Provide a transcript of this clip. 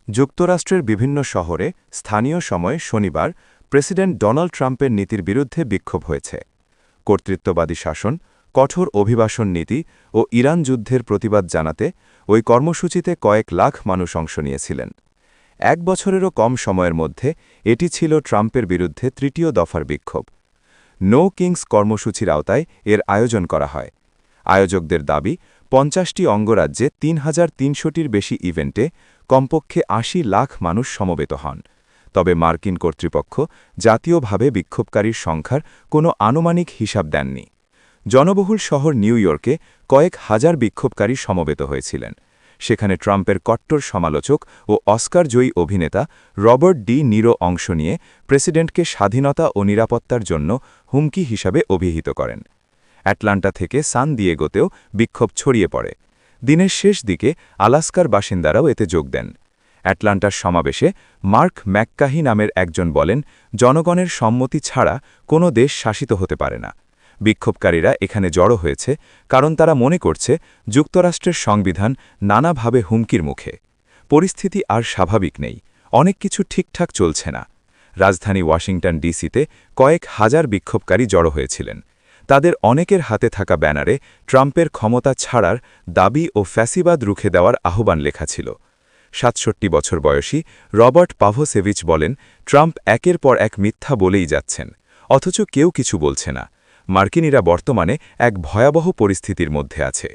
যুক্তরাষ্ট্রের বিভিন্ন শহরে স্থানীয় সময়ে শনিবার প্রেসিডেন্ট ডোনাল্ড ট্রাম্পের নীতির বিরুদ্ধে বিক্ষোভ হয়েছে। কর্তৃত্ববাদী শাসন, কঠোর অভিবাসন নীতি ও ইরান যুদ্ধের প্রতিবাদ জানাতে ওই কর্মসূচিতে কয়েক লাখ মানুষ অংশ নিয়েছিলেন। এক বছরেরও কম সময়ের মধ্যে এটি ছিল ট্রাম্পের বিরুদ্ধে তৃতীয় দফার বিক্ষোভ। নো কিংস কর্মসূচির আওতায় এর আয়োজন করা হয়। আয়োজকদের দাবি ৫০টি অঙ্গরাজ্যে ৩,৩০০টির বেশি ইভেন্টে কমপক্ষে ৮০ লাখ মানুষ সমবেত হন। তবে মার্কিন কর্তৃপক্ষ জাতীয়ভাবে বিক্ষোভকারীর সংখ্যার কোনো আনুমানিক হিসাব দেননি। জনবহুল শহর নিউ ইয়র্কে কয়েক হাজার বিক্ষোভকারী সমবেত হয়েছিলেন। সেখানে ট্রাম্পের কট্টর সমালোচক ও অস্কার জয়ী অভিনেতা রবার্ট ডি নিরো অংশ নিয়ে প্রেসিডেন্টকে স্বাধীনতা ও নিরাপত্তার জন্য হুমকি হিসাবে অভিহিত করেন। অ্যাটলান্টা থেকে সান দিয়েগোতেও বিক্ষোভ ছড়িয়ে পড়ে। দিনের শেষ দিকে আলাস্কার বাসিন্দারাও এতে যোগ দেন। অ্যাটলান্টার সমাবেশে মার্ক ম্যাককাহি নামের একজন বলেন, জনগণের সম্মতি ছাড়া কোনো দেশ শাসিত হতে পারে না। বিক্ষোভকারীরা এখানে জড়ো হয়েছে কারণ তারা মনে করছে যুক্তরাষ্ট্রের সংবিধান নানাভাবে হুমকির মুখে। পরিস্থিতি আর স্বাভাবিক নেই, অনেক কিছু ঠিকঠাক চলছে না। রাজধানী ওয়াশিংটন ডিসিতে কয়েক হাজার বিক্ষোভকারী জড়ো হয়েছিলেন। তাদের অনেকের হাতে থাকা ব্যানারে ট্রাম্পের ক্ষমতা ছাড়ার দাবি ও ফ্যাসিবাদ রুখে দেওয়ার আহ্বান লেখা ছিল। ৬৭ বছর বয়সী রবার্ট পাভোসেভিচ বলেন, ট্রাম্প একের পর এক মিথ্যা বলেই যাচ্ছেন, অথচ কেউ কিছু বলছে না। মার্কিনীরা বর্তমানে এক ভয়াবহ পরিস্থিতির মধ্যে আছে।